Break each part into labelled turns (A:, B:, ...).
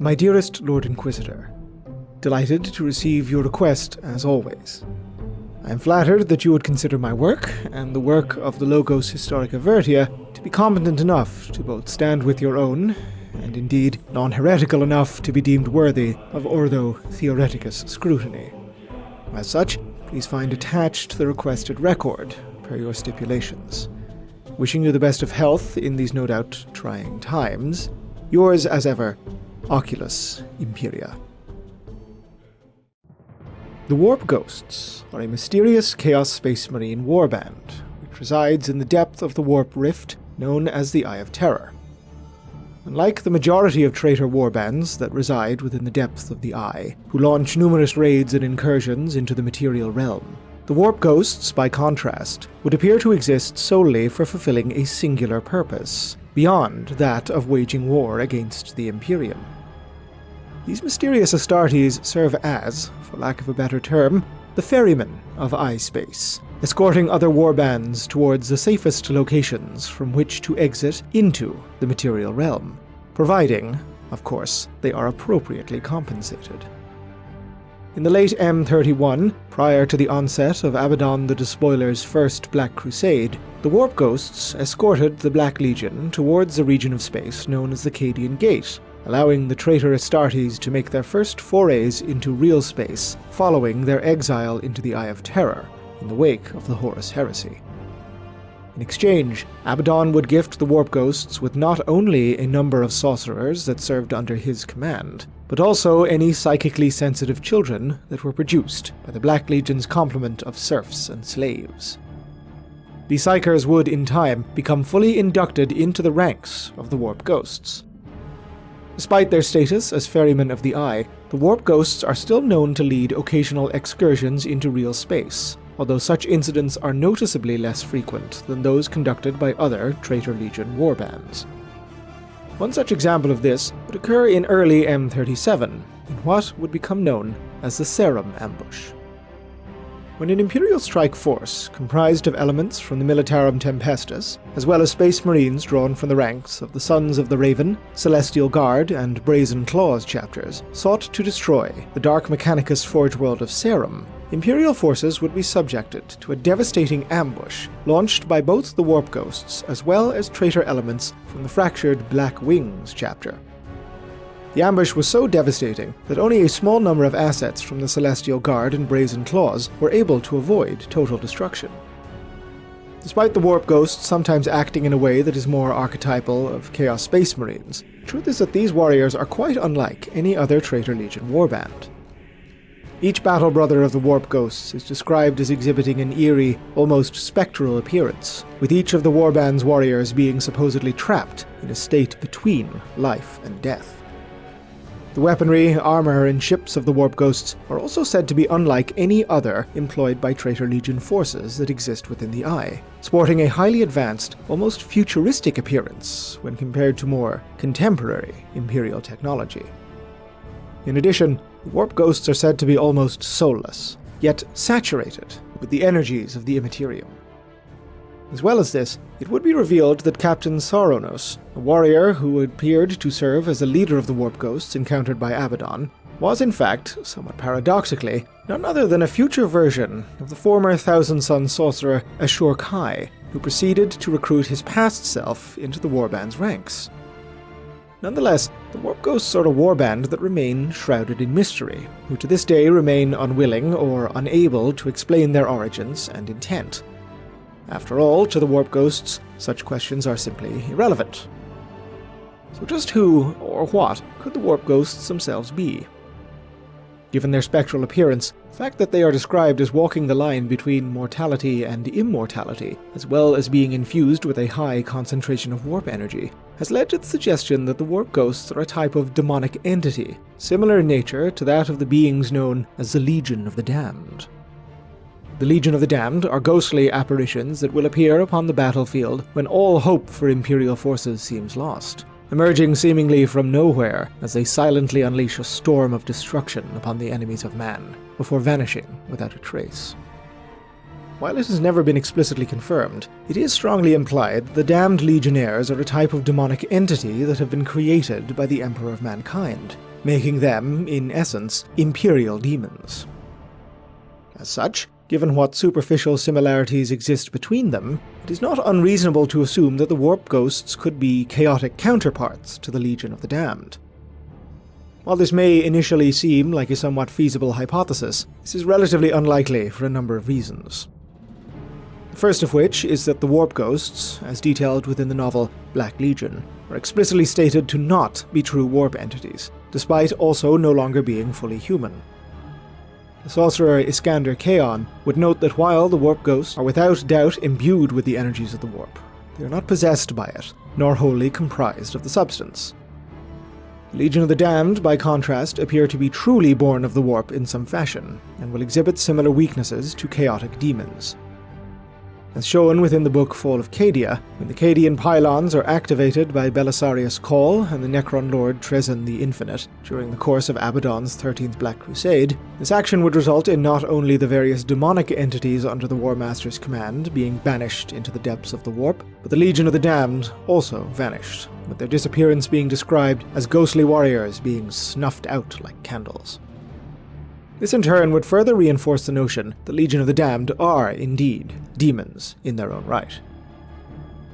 A: My dearest Lord Inquisitor, delighted to receive your request as always. I am flattered that you would consider my work, and the work of the Logos Historica Vertia, to be competent enough to both stand with your own, and indeed non-heretical enough to be deemed worthy of Ordo Theoreticus scrutiny. As such, please find attached the requested record, per your stipulations. Wishing you the best of health in these no doubt trying times, yours as ever, Oculus Imperia. The Warp Ghosts are a mysterious Chaos Space Marine warband, which resides in the depth of the Warp Rift known as the Eye of Terror. Unlike the majority of traitor warbands that reside within the depth of the Eye, who launch numerous raids and incursions into the material realm, the Warp Ghosts, by contrast, would appear to exist solely for fulfilling a singular purpose, beyond that of waging war against the Imperium. These mysterious Astartes serve as, for lack of a better term, the ferrymen of Eye space, escorting other warbands towards the safest locations from which to exit into the material realm, providing, of course, they are appropriately compensated. In the late M31, prior to the onset of Abaddon the Despoiler's first Black Crusade, the Warp Ghosts escorted the Black Legion towards a region of space known as the Cadian Gate, allowing the traitor Astartes to make their first forays into real space following their exile into the Eye of Terror in the wake of the Horus Heresy. In exchange, Abaddon would gift the Warp Ghosts with not only a number of sorcerers that served under his command, but also any psychically sensitive children that were produced by the Black Legion's complement of serfs and slaves. These psychers would, in time, become fully inducted into the ranks of the Warp Ghosts. Despite their status as ferrymen of the Eye, the Warp Ghosts are still known to lead occasional excursions into real space, although such incidents are noticeably less frequent than those conducted by other Traitor Legion warbands. One such example of this would occur in early M37, in what would become known as the Serum Ambush. When an Imperial strike force, comprised of elements from the Militarum Tempestus, as well as Space Marines drawn from the ranks of the Sons of the Raven, Celestial Guard, and Brazen Claws chapters, sought to destroy the Dark Mechanicus Forge world of Serum, Imperial forces would be subjected to a devastating ambush launched by both the Warp Ghosts as well as traitor elements from the fractured Black Wings chapter. The ambush was so devastating that only a small number of assets from the Celestial Guard and Brazen Claws were able to avoid total destruction. Despite the Warp Ghosts sometimes acting in a way that is more archetypal of Chaos Space Marines, the truth is that these warriors are quite unlike any other Traitor Legion warband. Each battle brother of the Warp Ghosts is described as exhibiting an eerie, almost spectral appearance, with each of the warband's warriors being supposedly trapped in a state between life and death. The weaponry, armor, and ships of the Warp Ghosts are also said to be unlike any other employed by Traitor Legion forces that exist within the Eye, sporting a highly advanced, almost futuristic appearance when compared to more contemporary Imperial technology. In addition, the Warp Ghosts are said to be almost soulless, yet saturated with the energies of the Immaterium. As well as this, it would be revealed that Captain Sauronos, a warrior who appeared to serve as the leader of the Warp Ghosts encountered by Abaddon, was in fact, somewhat paradoxically, none other than a future version of the former Thousand Sun sorcerer Ashur Kai, who proceeded to recruit his past self into the warband's ranks. Nonetheless, the Warp Ghosts are a warband that remain shrouded in mystery, who to this day remain unwilling or unable to explain their origins and intent. After all, to the Warp Ghosts, such questions are simply irrelevant. So just who, or what, could the Warp Ghosts themselves be? Given their spectral appearance, the fact that they are described as walking the line between mortality and immortality, as well as being infused with a high concentration of warp energy, has led to the suggestion that the Warp Ghosts are a type of demonic entity, similar in nature to that of the beings known as the Legion of the Damned. The Legion of the Damned are ghostly apparitions that will appear upon the battlefield when all hope for Imperial forces seems lost, emerging seemingly from nowhere as they silently unleash a storm of destruction upon the enemies of man, before vanishing without a trace. While it has never been explicitly confirmed, it is strongly implied that the Damned Legionnaires are a type of demonic entity that have been created by the Emperor of Mankind, making them, in essence, Imperial demons. As such, given what superficial similarities exist between them, it is not unreasonable to assume that the warp ghosts could be chaotic counterparts to the Legion of the Damned. While this may initially seem like a somewhat feasible hypothesis, this is relatively unlikely for a number of reasons. The first of which is that the warp ghosts, as detailed within the novel Black Legion, are explicitly stated to not be true warp entities, despite also no longer being fully human. The sorcerer Iskander Kaon would note that while the warp ghosts are without doubt imbued with the energies of the warp, they are not possessed by it, nor wholly comprised of the substance. The Legion of the Damned, by contrast, appear to be truly born of the warp in some fashion, and will exhibit similar weaknesses to chaotic demons. As shown within the book Fall of Cadia, when the Cadian pylons are activated by Belisarius Cawl and the Necron Lord Trezin the Infinite during the course of Abaddon's 13th Black Crusade, this action would result in not only the various demonic entities under the War Master's command being banished into the depths of the warp, but the Legion of the Damned also vanished, with their disappearance being described as ghostly warriors being snuffed out like candles. This in turn would further reinforce the notion that Legion of the Damned are, indeed, demons in their own right.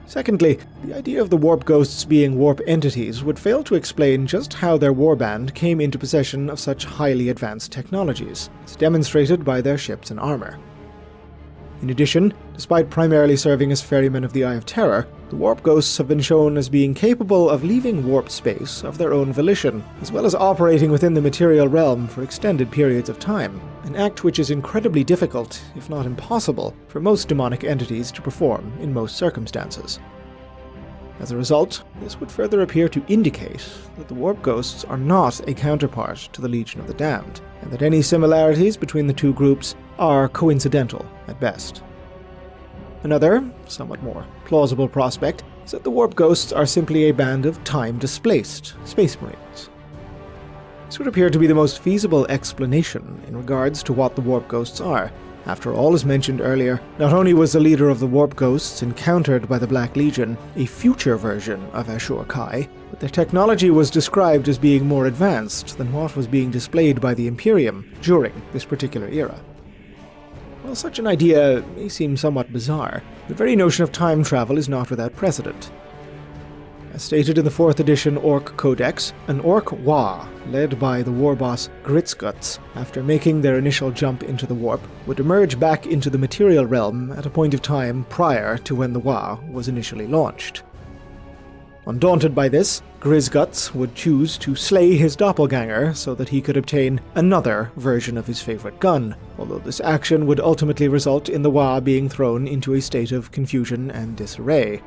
A: Secondly, the idea of the warp ghosts being warp entities would fail to explain just how their warband came into possession of such highly advanced technologies, as demonstrated by their ships and armor. In addition, despite primarily serving as ferrymen of the Eye of Terror, the warp ghosts have been shown as being capable of leaving warp space of their own volition, as well as operating within the material realm for extended periods of time, an act which is incredibly difficult, if not impossible, for most demonic entities to perform in most circumstances. As a result, this would further appear to indicate that the warp ghosts are not a counterpart to the Legion of the Damned, and that any similarities between the two groups are coincidental at best. Another, somewhat more plausible prospect is that the warp ghosts are simply a band of time-displaced space marines. This would appear to be the most feasible explanation in regards to what the warp ghosts are. After all, as mentioned earlier, not only was the leader of the warp ghosts encountered by the Black Legion a future version of Ashur Kai, but their technology was described as being more advanced than what was being displayed by the Imperium during this particular era. While such an idea may seem somewhat bizarre, the very notion of time travel is not without precedent. As stated in the 4th edition Orc Codex, an Orc Wa, led by the war boss Gritzguts, after making their initial jump into the warp, would emerge back into the material realm at a point of time prior to when the Wa was initially launched. Undaunted by this, Grizzguts would choose to slay his doppelganger so that he could obtain another version of his favorite gun, although this action would ultimately result in the Wa being thrown into a state of confusion and disarray.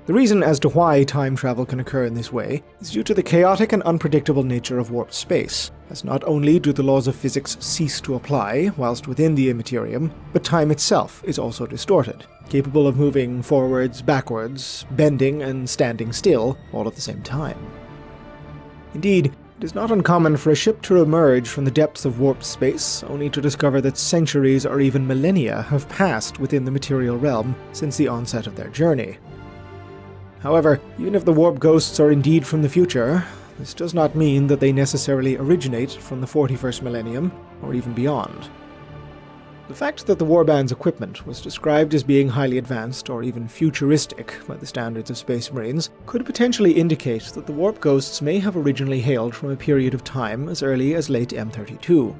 A: The reason as to why time travel can occur in this way is due to the chaotic and unpredictable nature of warped space, as not only do the laws of physics cease to apply whilst within the immaterium, but time itself is also distorted, capable of moving forwards, backwards, bending, and standing still all at the same time. Indeed, it is not uncommon for a ship to emerge from the depths of warped space only to discover that centuries or even millennia have passed within the material realm since the onset of their journey. However, even if the warp ghosts are indeed from the future, this does not mean that they necessarily originate from the 41st millennium, or even beyond. The fact that the warband's equipment was described as being highly advanced or even futuristic by the standards of Space Marines could potentially indicate that the warp ghosts may have originally hailed from a period of time as early as late M32.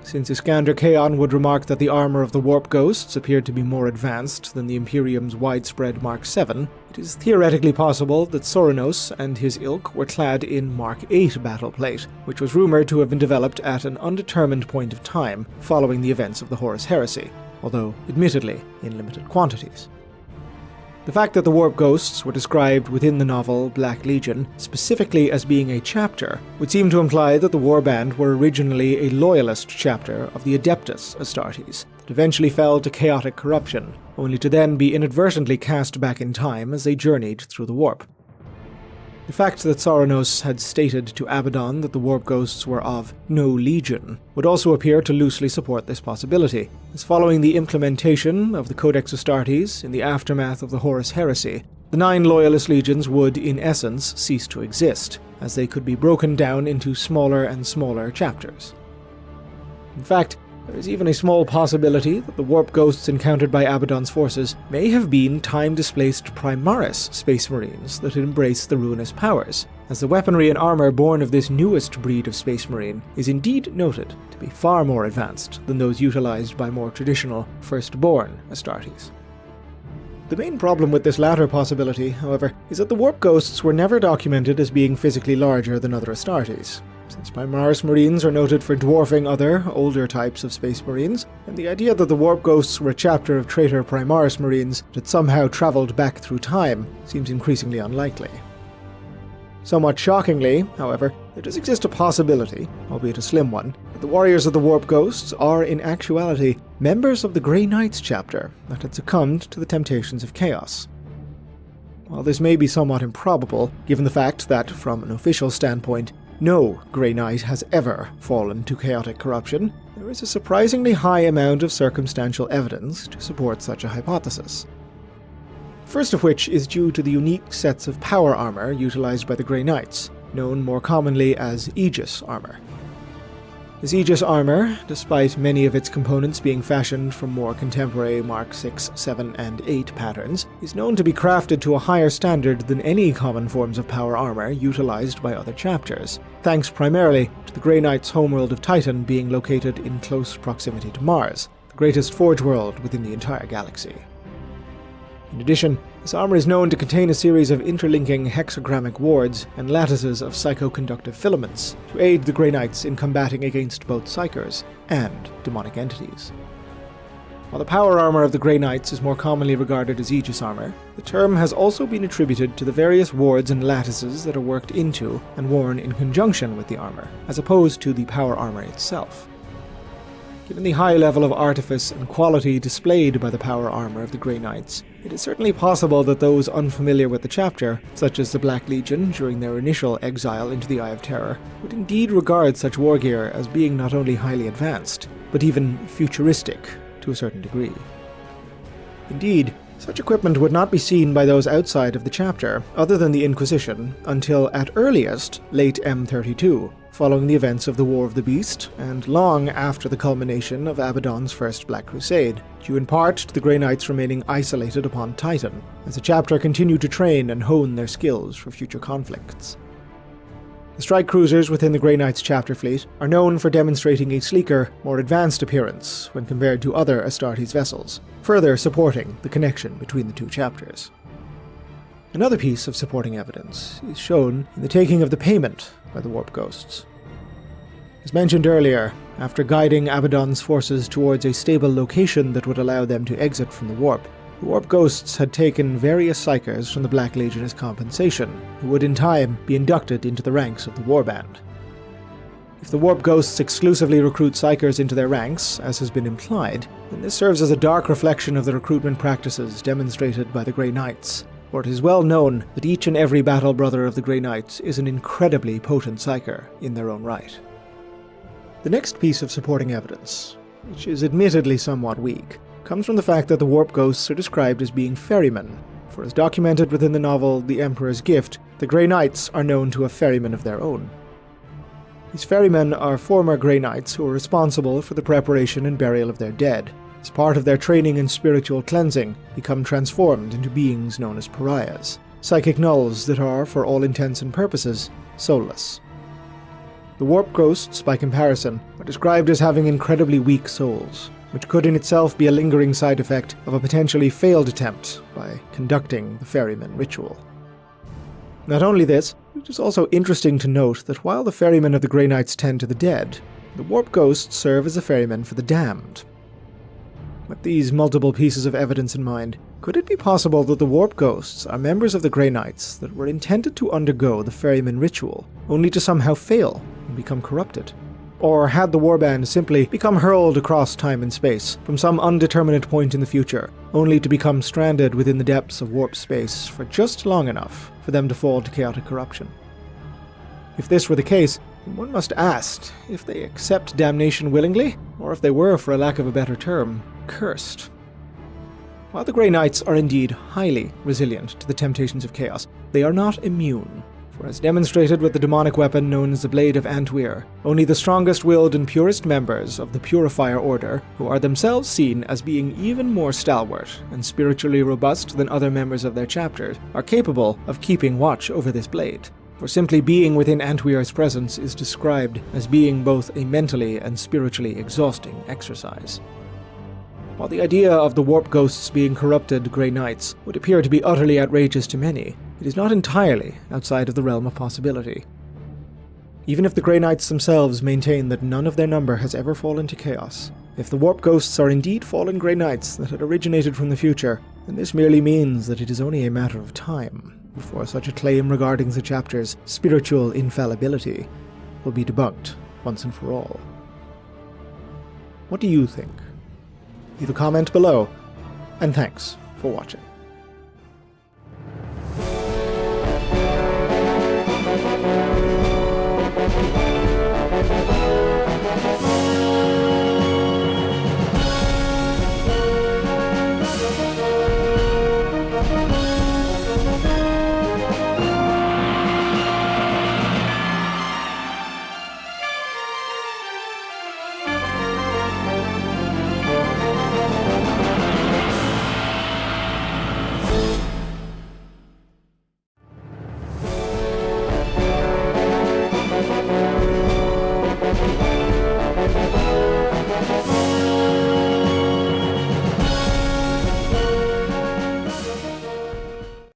A: Since Iskander Kaon would remark that the armor of the warp ghosts appeared to be more advanced than the Imperium's widespread Mark VII, it is theoretically possible that Soranos and his ilk were clad in Mark VIII battleplate, which was rumored to have been developed at an undetermined point of time following the events of the Horus Heresy, although admittedly in limited quantities. The fact that the warp ghosts were described within the novel Black Legion specifically as being a chapter would seem to imply that the warband were originally a loyalist chapter of the Adeptus Astartes that eventually fell to chaotic corruption, only to then be inadvertently cast back in time as they journeyed through the warp. The fact that Soranos had stated to Abaddon that the warp ghosts were of no legion would also appear to loosely support this possibility, as following the implementation of the Codex Astartes in the aftermath of the Horus Heresy, the 9 loyalist legions would, in essence, cease to exist, as they could be broken down into smaller and smaller chapters. In fact, there is even a small possibility that the warp ghosts encountered by Abaddon's forces may have been time-displaced Primaris space marines that had embraced the ruinous powers, as the weaponry and armor born of this newest breed of space marine is indeed noted to be far more advanced than those utilized by more traditional Firstborn Astartes. The main problem with this latter possibility, however, is that the warp ghosts were never documented as being physically larger than other Astartes. Since Primaris Marines are noted for dwarfing other, older types of Space Marines, and the idea that the Warp Ghosts were a chapter of traitor Primaris Marines that somehow travelled back through time seems increasingly unlikely. Somewhat shockingly, however, there does exist a possibility, albeit a slim one, that the warriors of the Warp Ghosts are, in actuality, members of the Grey Knights chapter that had succumbed to the temptations of chaos. While this may be somewhat improbable, given the fact that, from an official standpoint, no Grey Knight has ever fallen to chaotic corruption, there is a surprisingly high amount of circumstantial evidence to support such a hypothesis. First of which is due to the unique sets of power armor utilized by the Grey Knights, known more commonly as Aegis Armor. This Aegis Armor, despite many of its components being fashioned from more contemporary Mark 6, 7, and 8 patterns, is known to be crafted to a higher standard than any common forms of power armor utilized by other chapters, thanks primarily to the Grey Knights' homeworld of Titan being located in close proximity to Mars, the greatest forge world within the entire galaxy. In addition, this armor is known to contain a series of interlinking hexagrammic wards and lattices of psychoconductive filaments to aid the Grey Knights in combating against both psychers and demonic entities. While the power armor of the Grey Knights is more commonly regarded as Aegis armor, the term has also been attributed to the various wards and lattices that are worked into and worn in conjunction with the armor, as opposed to the power armor itself. Given the high level of artifice and quality displayed by the power armor of the Grey Knights, it is certainly possible that those unfamiliar with the chapter, such as the Black Legion during their initial exile into the Eye of Terror, would indeed regard such war gear as being not only highly advanced, but even futuristic to a certain degree. Indeed, such equipment would not be seen by those outside of the chapter, other than the Inquisition, until at earliest late M32, following the events of the War of the Beast, and long after the culmination of Abaddon's First Black Crusade, due in part to the Grey Knights remaining isolated upon Titan, as the chapter continued to train and hone their skills for future conflicts. The strike cruisers within the Grey Knights chapter fleet are known for demonstrating a sleeker, more advanced appearance when compared to other Astartes vessels, further supporting the connection between the two chapters. Another piece of supporting evidence is shown in the taking of the payment by the Warp Ghosts. As mentioned earlier, after guiding Abaddon's forces towards a stable location that would allow them to exit from the Warp, the Warp Ghosts had taken various Psychers from the Black Legion as compensation, who would in time be inducted into the ranks of the warband. If the Warp Ghosts exclusively recruit Psychers into their ranks, as has been implied, then this serves as a dark reflection of the recruitment practices demonstrated by the Grey Knights, for it is well known that each and every battle brother of the Grey Knights is an incredibly potent Psyker in their own right. The next piece of supporting evidence, which is admittedly somewhat weak, comes from the fact that the Warp Ghosts are described as being ferrymen, for as documented within the novel The Emperor's Gift, the Grey Knights are known to have ferrymen of their own. These ferrymen are former Grey Knights who are responsible for the preparation and burial of their dead, as part of their training and spiritual cleansing, become transformed into beings known as pariahs, psychic nulls that are, for all intents and purposes, soulless. The Warp Ghosts, by comparison, are described as having incredibly weak souls, which could in itself be a lingering side effect of a potentially failed attempt by conducting the ferryman ritual. Not only this, it is also interesting to note that while the ferrymen of the Grey Knights tend to the dead, the Warp Ghosts serve as a ferryman for the damned. With these multiple pieces of evidence in mind, could it be possible that the Warp Ghosts are members of the Grey Knights that were intended to undergo the ferryman ritual, only to somehow fail and become corrupted? Or had the warband simply become hurled across time and space from some undeterminate point in the future, only to become stranded within the depths of warp space for just long enough for them to fall to chaotic corruption? If this were the case, then one must ask if they accept damnation willingly, or if they were, for a lack of a better term, cursed. While the Grey Knights are indeed highly resilient to the temptations of chaos, they are not immune, For as demonstrated with the demonic weapon known as the Blade of Antweir, only the strongest-willed and purest members of the Purifier Order, who are themselves seen as being even more stalwart and spiritually robust than other members of their chapters, are capable of keeping watch over this blade. For simply being within Antweir's presence is described as being both a mentally and spiritually exhausting exercise. While the idea of the warp ghosts being corrupted Grey Knights would appear to be utterly outrageous to many, it is not entirely outside of the realm of possibility. Even if the Grey Knights themselves maintain that none of their number has ever fallen to chaos, if the warp ghosts are indeed fallen Grey Knights that had originated from the future, then this merely means that it is only a matter of time before such a claim regarding the chapter's spiritual infallibility will be debunked once and for all. What do you think? Leave a comment below, and thanks for watching.